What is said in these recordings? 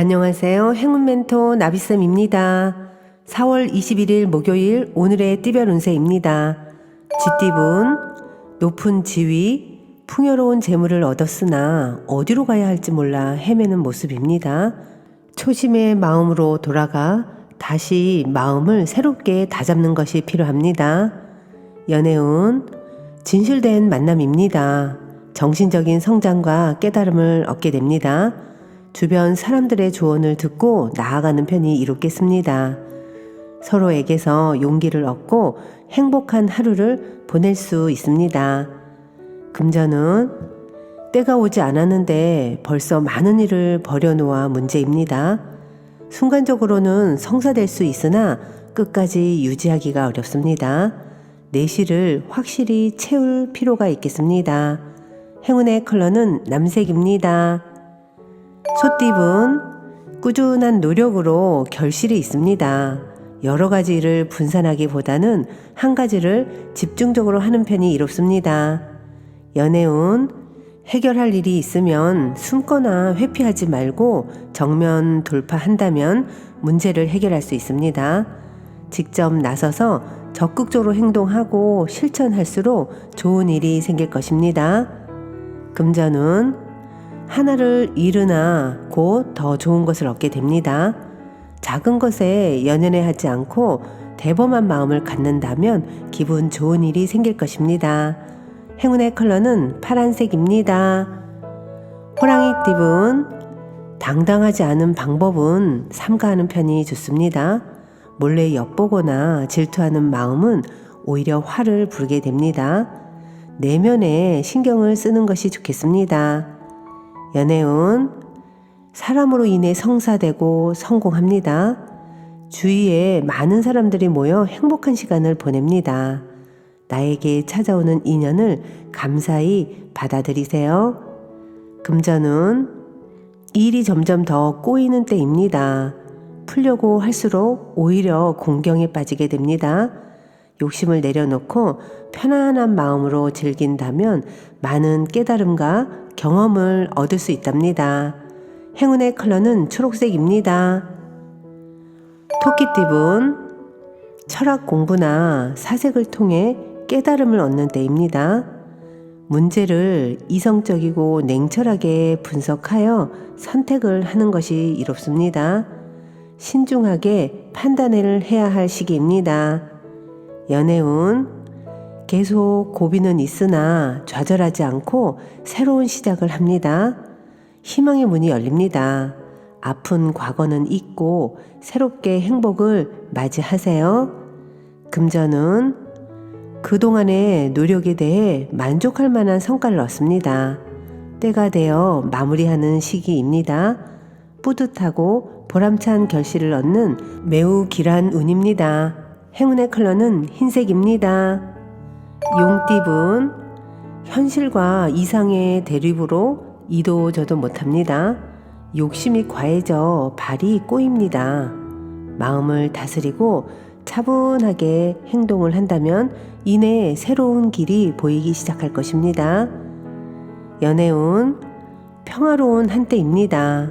안녕하세요. 행운 멘토 나비쌤입니다. 4월 21일 목요일 오늘의 띠별 운세입니다. 쥐띠분, 높은 지위, 풍요로운 재물을 얻었으나 어디로 가야 할지 몰라 헤매는 모습입니다. 초심의 마음으로 돌아가 다시 마음을 새롭게 다잡는 것이 필요합니다. 연애운, 진실된 만남입니다. 정신적인 성장과 깨달음을 얻게 됩니다. 주변 사람들의 조언을 듣고 나아가는 편이 이롭겠습니다. 서로에게서 용기를 얻고 행복한 하루를 보낼 수 있습니다. 금전은 때가 오지 않았는데 벌써 많은 일을 버려놓아 문제입니다. 순간적으로는 성사될 수 있으나 끝까지 유지하기가 어렵습니다. 내실을 확실히 채울 필요가 있겠습니다. 행운의 컬러는 남색입니다. 소띠분, 꾸준한 노력으로 결실이 있습니다. 여러 가지 일을 분산하기보다는 한 가지를 집중적으로 하는 편이 이롭습니다. 연애운, 해결할 일이 있으면 숨거나 회피하지 말고 정면 돌파한다면 문제를 해결할 수 있습니다. 직접 나서서 적극적으로 행동하고 실천할수록 좋은 일이 생길 것입니다. 금전운, 하나를 잃으나 곧 더 좋은 것을 얻게 됩니다. 작은 것에 연연해하지 않고 대범한 마음을 갖는다면 기분 좋은 일이 생길 것입니다. 행운의 컬러는 파란색입니다. 호랑이띠분, 당당하지 않은 방법은 삼가하는 편이 좋습니다. 몰래 엿보거나 질투하는 마음은 오히려 화를 부르게 됩니다. 내면에 신경을 쓰는 것이 좋겠습니다. 연애운, 사람으로 인해 성사되고 성공합니다. 주위에 많은 사람들이 모여 행복한 시간을 보냅니다. 나에게 찾아오는 인연을 감사히 받아들이세요. 금전운, 일이 점점 더 꼬이는 때입니다. 풀려고 할수록 오히려 공경에 빠지게 됩니다. 욕심을 내려놓고 편안한 마음으로 즐긴다면 많은 깨달음과 경험을 얻을 수 있답니다. 행운의 컬러는 초록색입니다. 토끼띠분, 철학 공부나 사색을 통해 깨달음을 얻는 때입니다. 문제를 이성적이고 냉철하게 분석하여 선택을 하는 것이 이롭습니다. 신중하게 판단을 해야 할 시기입니다. 연애운, 계속 고비는 있으나 좌절하지 않고 새로운 시작을 합니다. 희망의 문이 열립니다. 아픈 과거는 잊고 새롭게 행복을 맞이하세요. 금전은 그동안의 노력에 대해 만족할 만한 성과를 얻습니다. 때가 되어 마무리하는 시기입니다. 뿌듯하고 보람찬 결실을 얻는 매우 길한 운입니다. 행운의 컬러는 흰색입니다. 용띠분, 현실과 이상의 대립으로 이도저도 못합니다. 욕심이 과해져 발이 꼬입니다. 마음을 다스리고 차분하게 행동을 한다면 이내 새로운 길이 보이기 시작할 것입니다. 연애운, 평화로운 한때입니다.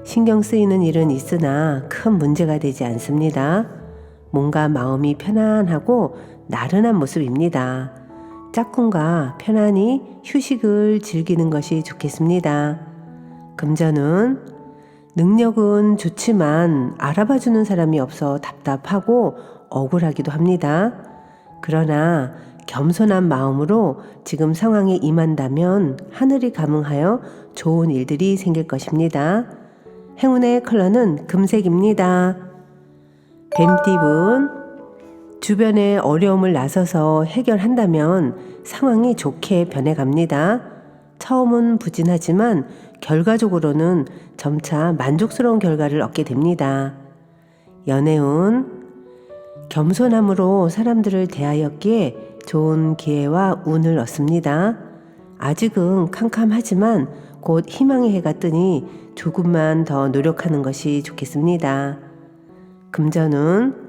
신경 쓰이는 일은 있으나 큰 문제가 되지 않습니다. 뭔가 마음이 편안하고 나른한 모습입니다. 짝꿍과 편안히 휴식을 즐기는 것이 좋겠습니다. 금전은 능력은 좋지만 알아봐주는 사람이 없어 답답하고 억울하기도 합니다. 그러나 겸손한 마음으로 지금 상황에 임한다면 하늘이 감응하여 좋은 일들이 생길 것입니다. 행운의 컬러는 금색입니다. 뱀띠분, 주변의 어려움을 나서서 해결한다면 상황이 좋게 변해갑니다. 처음은 부진하지만 결과적으로는 점차 만족스러운 결과를 얻게 됩니다. 연애운, 겸손함으로 사람들을 대하였기에 좋은 기회와 운을 얻습니다. 아직은 캄캄하지만 곧 희망의 해가 뜨니 조금만 더 노력하는 것이 좋겠습니다. 금전은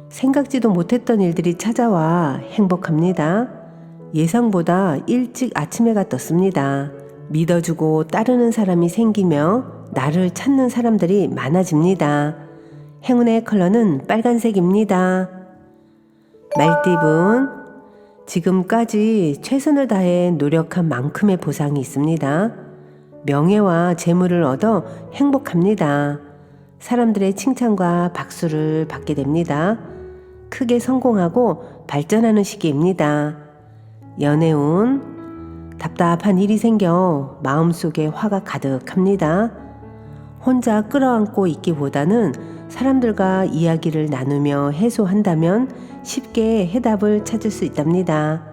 생각지도 못했던 일들이 찾아와 행복합니다. 예상보다 일찍 아침 해가 떴습니다. 믿어주고 따르는 사람이 생기며 나를 찾는 사람들이 많아집니다. 행운의 컬러는 빨간색입니다. 말띠분, 지금까지 최선을 다해 노력한 만큼의 보상이 있습니다. 명예와 재물을 얻어 행복합니다. 사람들의 칭찬과 박수를 받게 됩니다. 크게 성공하고 발전하는 시기입니다. 연애운, 답답한 일이 생겨 마음속에 화가 가득합니다. 혼자 끌어안고 있기보다는 사람들과 이야기를 나누며 해소한다면 쉽게 해답을 찾을 수 있답니다.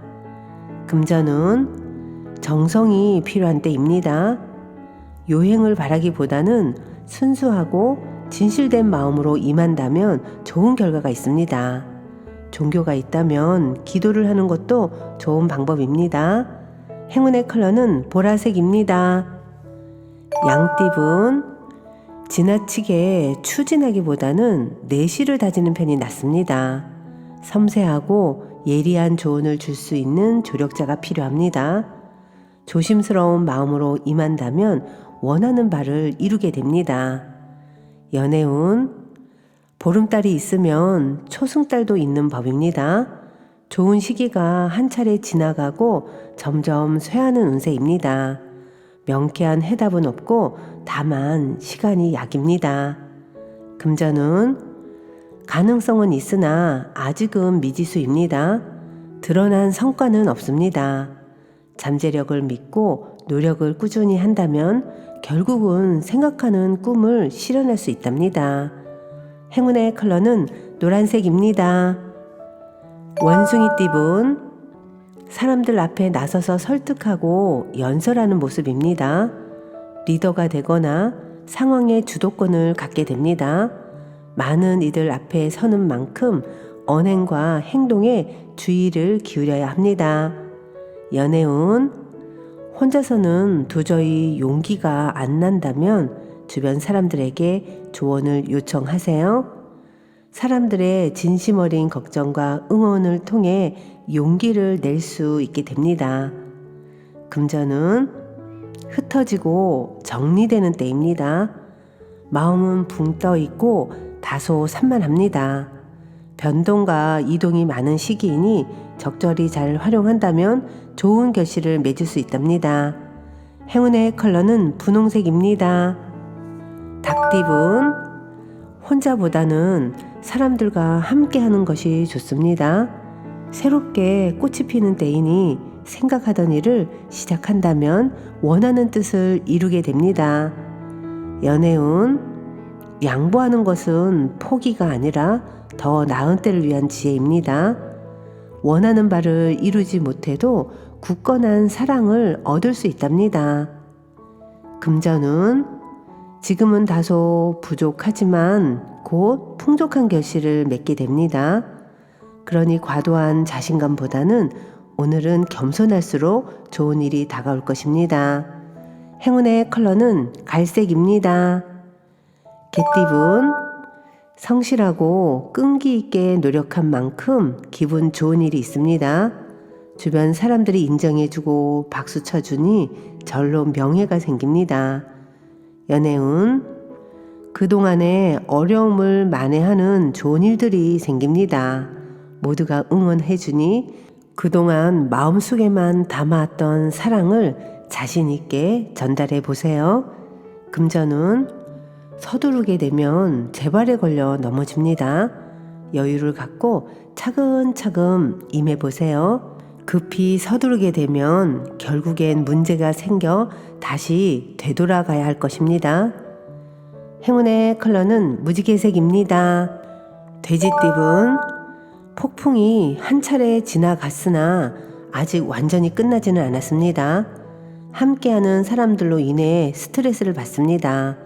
금전운, 정성이 필요한 때입니다. 요행을 바라기보다는 순수하고 진실된 마음으로 임한다면 좋은 결과가 있습니다. 종교가 있다면 기도를 하는 것도 좋은 방법입니다. 행운의 컬러는 보라색입니다. 양띠분, 지나치게 추진하기보다는 내실을 다지는 편이 낫습니다. 섬세하고 예리한 조언을 줄 수 있는 조력자가 필요합니다. 조심스러운 마음으로 임한다면 원하는 바를 이루게 됩니다. 연애운, 보름달이 있으면 초승달도 있는 법입니다. 좋은 시기가 한 차례 지나가고 점점 쇠하는 운세입니다. 명쾌한 해답은 없고 다만 시간이 약입니다. 금전운, 가능성은 있으나 아직은 미지수입니다. 드러난 성과는 없습니다. 잠재력을 믿고 노력을 꾸준히 한다면 결국은 생각하는 꿈을 실현할 수 있답니다. 행운의 컬러는 노란색입니다. 원숭이띠분, 사람들 앞에 나서서 설득하고 연설하는 모습입니다. 리더가 되거나 상황의 주도권을 갖게 됩니다. 많은 이들 앞에 서는 만큼 언행과 행동에 주의를 기울여야 합니다. 연애운, 혼자서는 도저히 용기가 안 난다면 주변 사람들에게 조언을 요청하세요. 사람들의 진심 어린 걱정과 응원을 통해 용기를 낼 수 있게 됩니다. 금전은 흩어지고 정리되는 때입니다. 마음은 붕 떠 있고 다소 산만합니다. 변동과 이동이 많은 시기이니 적절히 잘 활용한다면 좋은 결실을 맺을 수 있답니다. 행운의 컬러는 분홍색입니다. 닭띠분, 혼자보다는 사람들과 함께하는 것이 좋습니다. 새롭게 꽃이 피는 때이니 생각하던 일을 시작한다면 원하는 뜻을 이루게 됩니다. 연애운, 양보하는 것은 포기가 아니라 더 나은 때를 위한 지혜입니다. 원하는 바를 이루지 못해도 굳건한 사랑을 얻을 수 있답니다. 금전운, 지금은 다소 부족하지만 곧 풍족한 결실을 맺게 됩니다. 그러니 과도한 자신감보다는 오늘은 겸손할수록 좋은 일이 다가올 것입니다. 행운의 컬러는 갈색입니다. 개띠분, 성실하고 끈기 있게 노력한 만큼 기분 좋은 일이 있습니다. 주변 사람들이 인정해주고 박수 쳐주니 절로 명예가 생깁니다. 연애운, 그동안의 어려움을 만회하는 좋은 일들이 생깁니다. 모두가 응원해주니 그동안 마음속에만 담아왔던 사랑을 자신 있게 전달해 보세요. 금전운, 서두르게 되면 재발에 걸려 넘어집니다. 여유를 갖고 차근차근 임해 보세요. 급히 서두르게 되면 결국엔 문제가 생겨 다시 되돌아가야 할 것입니다. 행운의 컬러는 무지개색입니다. 돼지띠분, 폭풍이 한 차례 지나갔으나 아직 완전히 끝나지는 않았습니다. 함께하는 사람들로 인해 스트레스를 받습니다.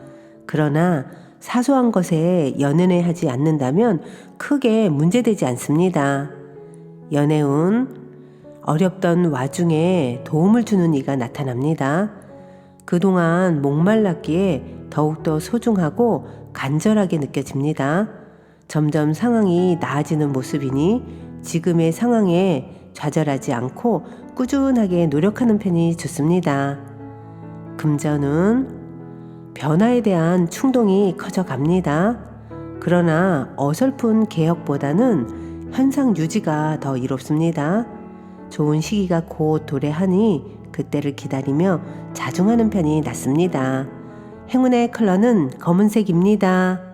그러나 사소한 것에 연연해하지 않는다면 크게 문제되지 않습니다. 연애운, 어렵던 와중에 도움을 주는 이가 나타납니다. 그동안 목말랐기에 더욱더 소중하고 간절하게 느껴집니다. 점점 상황이 나아지는 모습이니 지금의 상황에 좌절하지 않고 꾸준하게 노력하는 편이 좋습니다. 금전은 변화에 대한 충동이 커져갑니다. 그러나 어설픈 개혁보다는 현상 유지가 더 이롭습니다. 좋은 시기가 곧 도래하니 그때를 기다리며 자중하는 편이 낫습니다. 행운의 컬러는 검은색입니다.